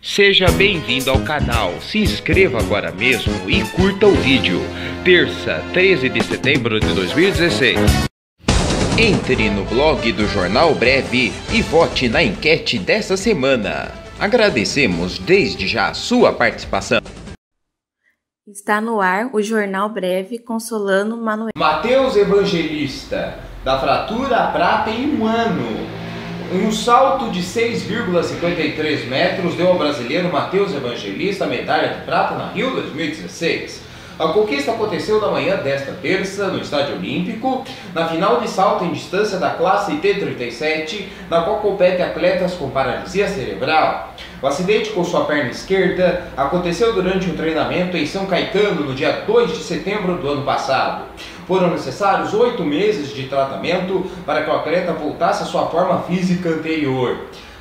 Seja bem-vindo ao canal, se inscreva agora mesmo e curta o vídeo. Terça, 13 de setembro de 2016. Entre no blog do Jornal Breve e vote na enquete dessa semana. Agradecemos desde já a sua participação. Está no ar o Jornal Breve com Solano Manoel. Mateus Evangelista, da fratura à prata em um ano. Em um salto de 6,53 metros, deu ao brasileiro Mateus Evangelista a medalha de prata na Rio 2016. A conquista aconteceu na manhã desta terça, no Estádio Olímpico, na final de salto em distância da classe T37, na qual compete atletas com paralisia cerebral. O acidente com sua perna esquerda aconteceu durante um treinamento em São Caetano, no dia 2 de setembro do ano passado. Foram necessários 8 meses de tratamento para que o atleta voltasse à sua forma física anterior.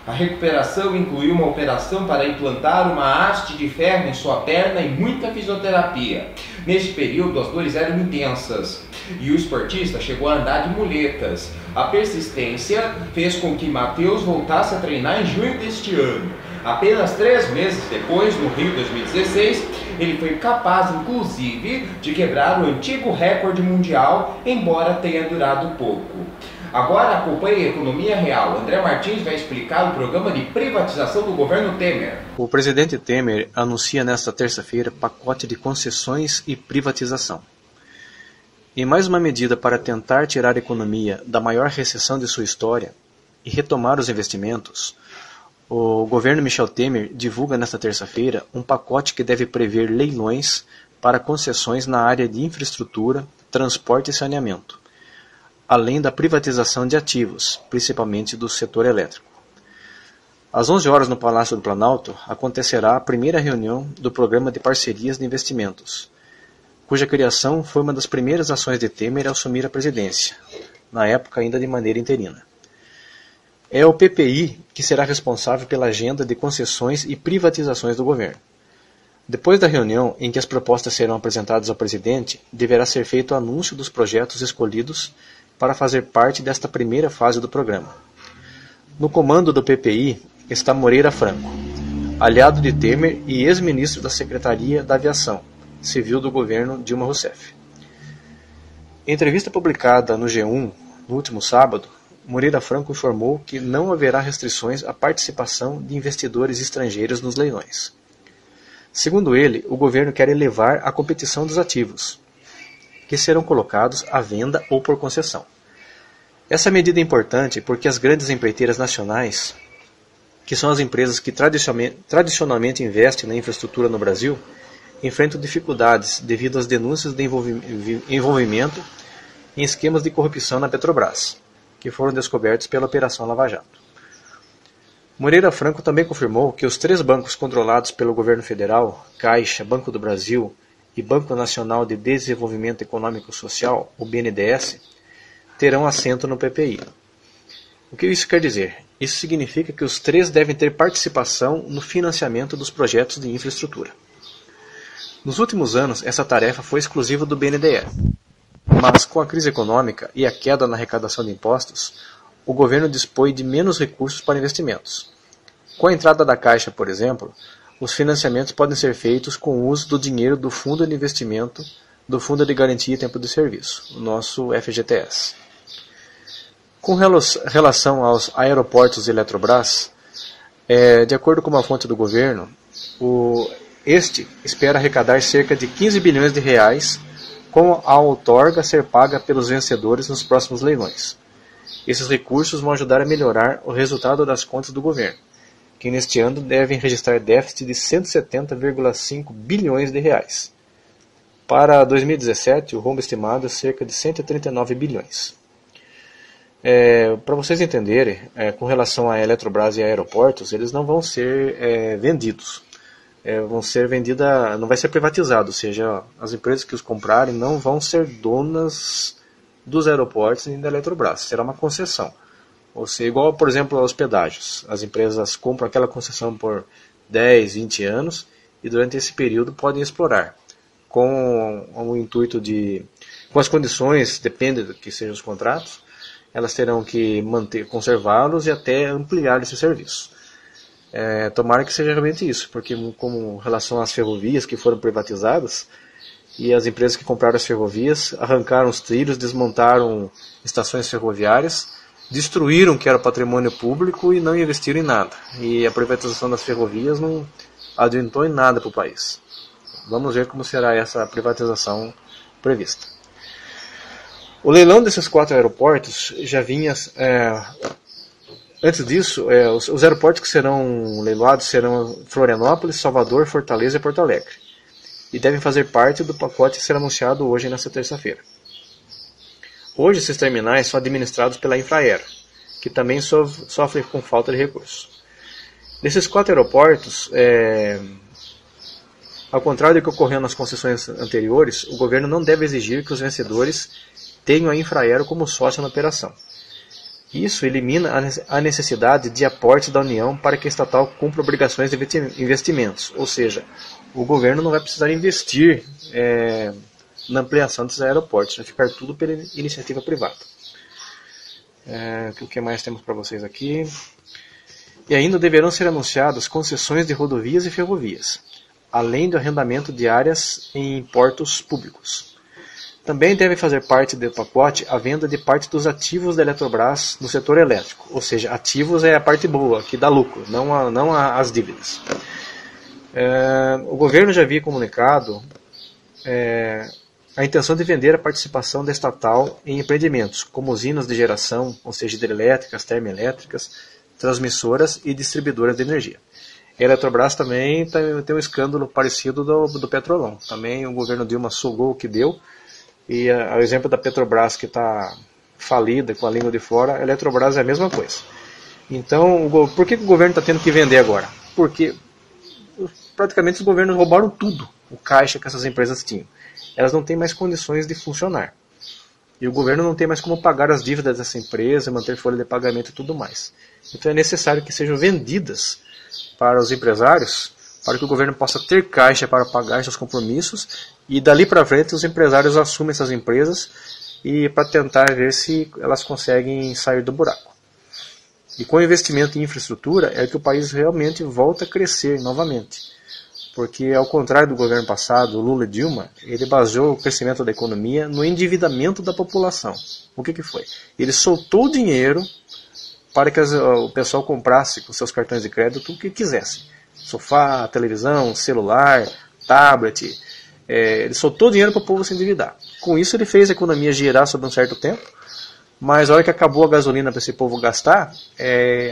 A recuperação incluiu uma operação para implantar uma haste de ferro em sua perna e muita fisioterapia. Neste período, as dores eram intensas e o esportista chegou a andar de muletas. A persistência fez com que Mateus voltasse a treinar em junho deste ano. Apenas 3 meses depois, no Rio 2016, ele foi capaz, inclusive, de quebrar o antigo recorde mundial, embora tenha durado pouco. Agora acompanhe a Economia Real. André Martins vai explicar o programa de privatização do governo Temer. O presidente Temer anuncia nesta terça-feira pacote de concessões e privatização. Em mais uma medida para tentar tirar a economia da maior recessão de sua história e retomar os investimentos, o governo Michel Temer divulga nesta terça-feira um pacote que deve prever leilões para concessões na área de infraestrutura, transporte e saneamento, além da privatização de ativos, principalmente do setor elétrico. Às 11 horas no Palácio do Planalto acontecerá a primeira reunião do Programa de Parcerias de Investimentos, cuja criação foi uma das primeiras ações de Temer ao assumir a presidência, na época ainda de maneira interina. É o PPI que será responsável pela agenda de concessões e privatizações do governo. Depois da reunião em que as propostas serão apresentadas ao presidente, deverá ser feito o anúncio dos projetos escolhidos para fazer parte desta primeira fase do programa. No comando do PPI está Moreira Franco, aliado de Temer e ex-ministro da Secretaria da Aviação Civil do governo Dilma Rousseff. Em entrevista publicada no G1 no último sábado, Moreira Franco informou que não haverá restrições à participação de investidores estrangeiros nos leilões. Segundo ele, o governo quer elevar a competição dos ativos, que serão colocados à venda ou por concessão. Essa medida é importante porque as grandes empreiteiras nacionais, que são as empresas que tradicionalmente investem na infraestrutura no Brasil, enfrentam dificuldades devido às denúncias de envolvimento em esquemas de corrupção na Petrobras, que foram descobertos pela Operação Lava Jato. Moreira Franco também confirmou que os 3 bancos controlados pelo governo federal, Caixa, Banco do Brasil e Banco Nacional de Desenvolvimento Econômico e Social, o BNDES, terão assento no PPI. O que isso quer dizer? Isso significa que os 3 devem ter participação no financiamento dos projetos de infraestrutura. Nos últimos anos, essa tarefa foi exclusiva do BNDES. Mas, com a crise econômica e a queda na arrecadação de impostos, o governo dispõe de menos recursos para investimentos. Com a entrada da Caixa, por exemplo, os financiamentos podem ser feitos com o uso do dinheiro do Fundo de Investimento do Fundo de Garantia e Tempo de Serviço, o nosso FGTS. Com relação aos aeroportos Eletrobras, de acordo com uma fonte do governo, este espera arrecadar cerca de 15 bilhões de reais com a outorga a ser paga pelos vencedores nos próximos leilões. Esses recursos vão ajudar a melhorar o resultado das contas do governo, que neste ano devem registrar déficit de 170,5 bilhões de reais. Para 2017, o rombo estimado é cerca de 139 bilhões. Para vocês entenderem, com relação à Eletrobras e a aeroportos, eles não vão ser vendidos. Não vai ser privatizado, ou seja, as empresas que os comprarem não vão ser donas dos aeroportos e da Eletrobras, será uma concessão. Ou seja, igual, por exemplo, aos pedágios. As empresas compram aquela concessão por 10, 20 anos e durante esse período podem explorar, com o intuito de, com as condições, depende do que sejam os contratos, elas terão que conservá-los e até ampliar esse serviço. Tomara que seja realmente isso, porque com relação às ferrovias que foram privatizadas, e as empresas que compraram as ferrovias arrancaram os trilhos, desmontaram estações ferroviárias, destruíram o que era patrimônio público e não investiram em nada. E a privatização das ferrovias não adiantou em nada para o país. Vamos ver como será essa privatização prevista. O leilão desses 4 aeroportos já vinha... Antes disso, os aeroportos que serão leiloados serão Florianópolis, Salvador, Fortaleza e Porto Alegre. E devem fazer parte do pacote que será anunciado hoje, nesta terça-feira. Hoje, esses terminais são administrados pela Infraero, que também sofre com falta de recursos. Nesses 4 aeroportos, ao contrário do que ocorreu nas concessões anteriores, o governo não deve exigir que os vencedores tenham a Infraero como sócio na operação. Isso elimina a necessidade de aporte da União para que a estatal cumpra obrigações de investimentos, ou seja, o governo não vai precisar investir na ampliação desses aeroportos, vai ficar tudo pela iniciativa privada. O que mais temos para vocês aqui? E ainda deverão ser anunciadas concessões de rodovias e ferrovias, além do arrendamento de áreas em portos públicos. Também deve fazer parte do pacote a venda de parte dos ativos da Eletrobras no setor elétrico, ou seja, ativos é a parte boa, que dá lucro, não as dívidas. O governo já havia comunicado a intenção de vender a participação da estatal em empreendimentos, como usinas de geração, ou seja, hidrelétricas, termoelétricas, transmissoras e distribuidoras de energia. A Eletrobras também tem um escândalo parecido do Petrolão. Também o governo Dilma sugou o que deu, e o exemplo da Petrobras, que está falida, com a língua de fora, a Eletrobras é a mesma coisa. Então, por que o governo está tendo que vender agora? Porque praticamente os governos roubaram tudo, o caixa que essas empresas tinham. Elas não têm mais condições de funcionar. E o governo não tem mais como pagar as dívidas dessa empresa, manter folha de pagamento e tudo mais. Então é necessário que sejam vendidas para os empresários, para que o governo possa ter caixa para pagar seus compromissos, e dali para frente os empresários assumem essas empresas e para tentar ver se elas conseguem sair do buraco. E com o investimento em infraestrutura é que o país realmente volta a crescer novamente. Porque ao contrário do governo passado, Lula e Dilma, ele baseou o crescimento da economia no endividamento da população. O que foi? Ele soltou o dinheiro para que o pessoal comprasse com seus cartões de crédito o que quisesse. Sofá, televisão, celular, tablet. Ele soltou dinheiro para o povo se endividar. Com isso ele fez a economia girar sob um certo tempo, mas a hora que acabou a gasolina para esse povo gastar,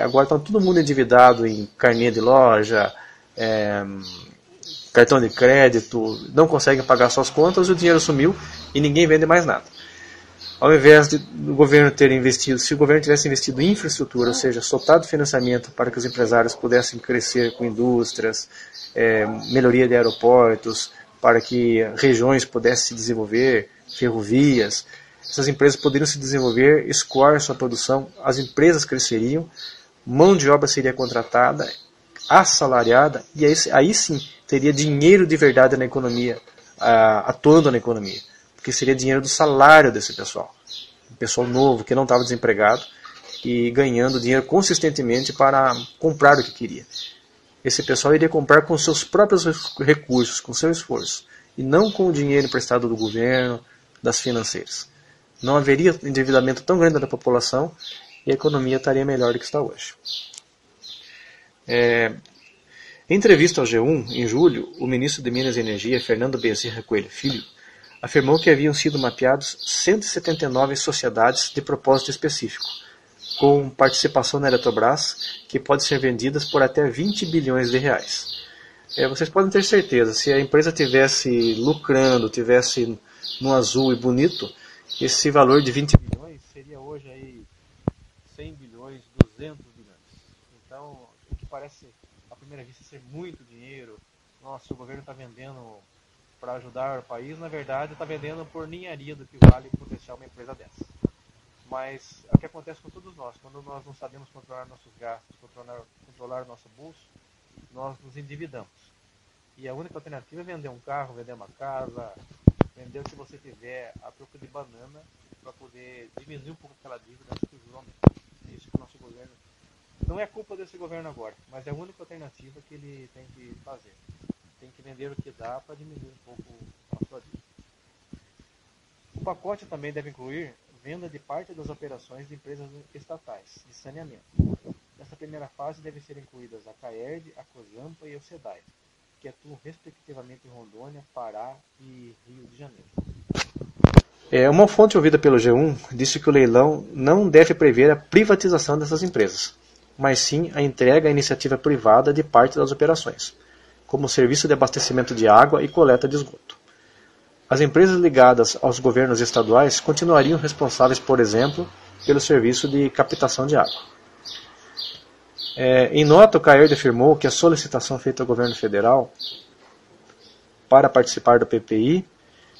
agora está todo mundo endividado em carnê de loja, cartão de crédito, não conseguem pagar suas contas, o dinheiro sumiu e ninguém vende mais nada. Ao invés do governo ter investido, se o governo tivesse investido em infraestrutura, ou seja, soltado financiamento para que os empresários pudessem crescer com indústrias, melhoria de aeroportos, para que regiões pudessem se desenvolver, ferrovias, essas empresas poderiam se desenvolver, escoar sua produção, as empresas cresceriam, mão de obra seria contratada, assalariada, e aí sim teria dinheiro de verdade na economia, atuando na economia. Porque seria dinheiro do salário desse pessoal. Um pessoal novo, que não estava desempregado, e ganhando dinheiro consistentemente para comprar o que queria. Esse pessoal iria comprar com seus próprios recursos, com seu esforço, e não com o dinheiro emprestado do governo, das financeiras. Não haveria endividamento tão grande da população, e a economia estaria melhor do que está hoje. Em entrevista ao G1, em julho, o ministro de Minas e Energia, Fernando Bezerra Coelho Filho, afirmou que haviam sido mapeados 179 sociedades de propósito específico, com participação na Eletrobras, que pode ser vendidas por até 20 bilhões de reais. Vocês podem ter certeza, se a empresa tivesse lucrando, tivesse no azul e bonito, esse valor de 20 bilhões seria hoje aí 100 bilhões, 200 bilhões. Então, o que parece à primeira vista ser muito dinheiro, nossa, o governo está vendendo para ajudar o país, na verdade está vendendo por ninharia do que vale potencial uma empresa dessa. Mas é o que acontece com todos nós, quando nós não sabemos controlar nossos gastos, controlar nosso bolso, nós nos endividamos. E a única alternativa é vender um carro, vender uma casa, vender o que você tiver a troco de banana para poder diminuir um pouco aquela dívida antes que o juros aumente. É isso que o nosso governo Não é culpa desse governo agora, mas é a única alternativa que ele tem que fazer. Tem que vender o que dá para diminuir um pouco a sua dívida. O pacote também deve incluir venda de parte das operações de empresas estatais de saneamento. Nessa primeira fase devem ser incluídas a CAERD, a COSAMPA e o SEDAI, que atuam respectivamente em Rondônia, Pará e Rio de Janeiro. Uma fonte ouvida pelo G1 disse que o leilão não deve prever a privatização dessas empresas, mas sim a entrega à iniciativa privada de parte das operações, como serviço de abastecimento de água e coleta de esgoto. As empresas ligadas aos governos estaduais continuariam responsáveis, por exemplo, pelo serviço de captação de água. Em nota, o CAERD afirmou que a solicitação feita ao governo federal para participar do PPI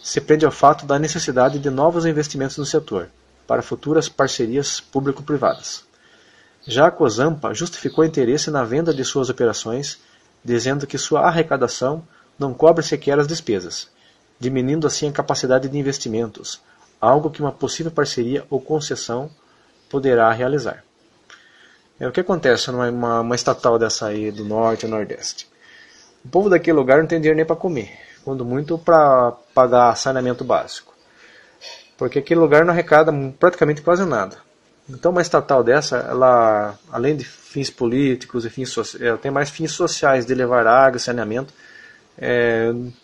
se prende ao fato da necessidade de novos investimentos no setor, para futuras parcerias público-privadas. Já a COSAMPA justificou interesse na venda de suas operações, dizendo que sua arrecadação não cobre sequer as despesas, diminuindo assim a capacidade de investimentos, algo que uma possível parceria ou concessão poderá realizar. O que acontece numa estatal dessa aí do norte e nordeste? O povo daquele lugar não tem dinheiro nem para comer, quando muito para pagar saneamento básico, porque aquele lugar não arrecada praticamente quase nada. Então uma estatal dessa, ela, além de fins políticos e ela tem mais fins sociais de levar água e saneamento,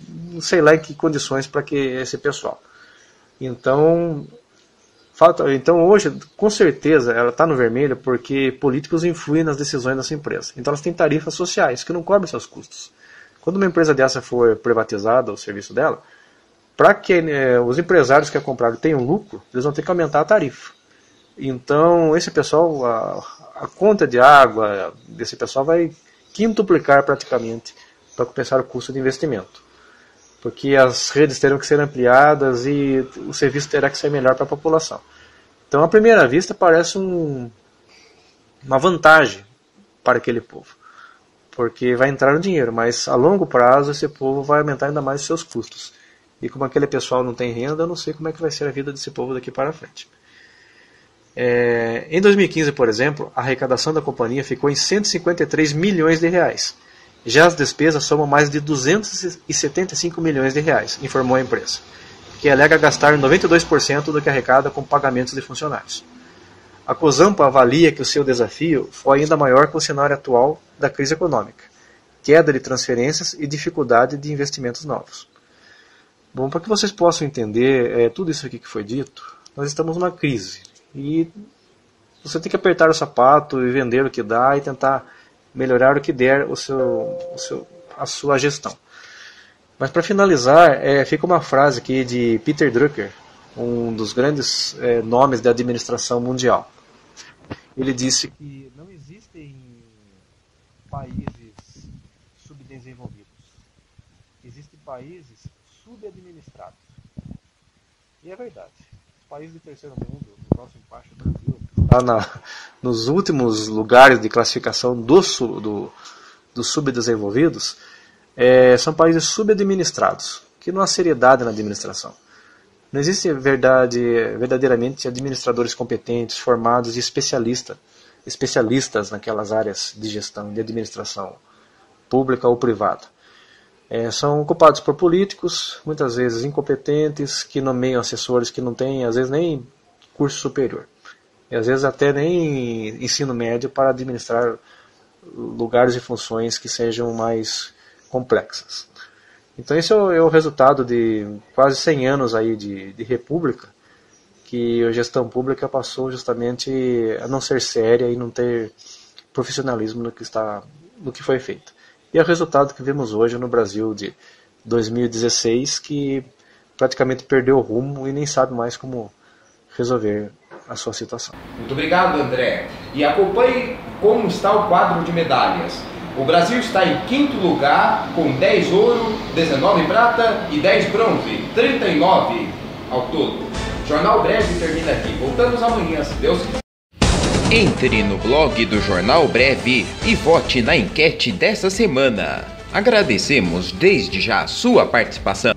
não sei lá em que condições para que esse pessoal. Então hoje, com certeza, ela está no vermelho porque políticos influem nas decisões dessa empresa. Então elas têm tarifas sociais que não cobrem seus custos. Quando uma empresa dessa for privatizada, o serviço dela, para que os empresários que a compraram tenham lucro, eles vão ter que aumentar a tarifa. Então esse pessoal, a conta de água desse pessoal vai quintuplicar praticamente para compensar o custo de investimento, porque as redes terão que ser ampliadas e o serviço terá que ser melhor para a população. Então, à primeira vista, parece uma vantagem para aquele povo, porque vai entrar no dinheiro, mas a longo prazo esse povo vai aumentar ainda mais os seus custos. E como aquele pessoal não tem renda, eu não sei como é que vai ser a vida desse povo daqui para frente. Em 2015, por exemplo, a arrecadação da companhia ficou em 153 milhões de reais. Já as despesas somam mais de 275 milhões de reais, informou a empresa, que alega gastar 92% do que arrecada com pagamentos de funcionários. A COSAMPA avalia que o seu desafio foi ainda maior com o cenário atual da crise econômica, queda de transferências e dificuldade de investimentos novos. Bom, para que vocês possam entender tudo isso aqui que foi dito, nós estamos numa crise e você tem que apertar o sapato e vender o que dá e tentar melhorar o que der a sua gestão. Mas para finalizar, fica uma frase aqui de Peter Drucker, um dos grandes nomes da administração mundial. Ele disse que não existem países subdesenvolvidos, existem países subadministrados. E é verdade. Os países do terceiro mundo, no nosso parte do Brasil, nos últimos lugares de classificação dos subdesenvolvidos, são países subadministrados, que não há seriedade na administração. Não existe verdadeiramente administradores competentes, formados e especialistas naquelas áreas de gestão, de administração pública ou privada. São ocupados por políticos, muitas vezes incompetentes, que nomeiam assessores que não têm, às vezes, nem curso superior. E às vezes até nem ensino médio para administrar lugares e funções que sejam mais complexas. Então esse é o resultado de quase 100 anos aí de república, que a gestão pública passou justamente a não ser séria e não ter profissionalismo no que foi feito. E é o resultado que vemos hoje no Brasil de 2016, que praticamente perdeu o rumo e nem sabe mais como resolver a sua situação. Muito obrigado, André. E acompanhe como está o quadro de medalhas. O Brasil está em 5º lugar com 10 ouro, 19 prata e 10 bronze, 39 ao todo. Jornal Breve termina aqui. Voltamos amanhã, se Deus quiser. Entre no blog do Jornal Breve e vote na enquete dessa semana. Agradecemos desde já a sua participação.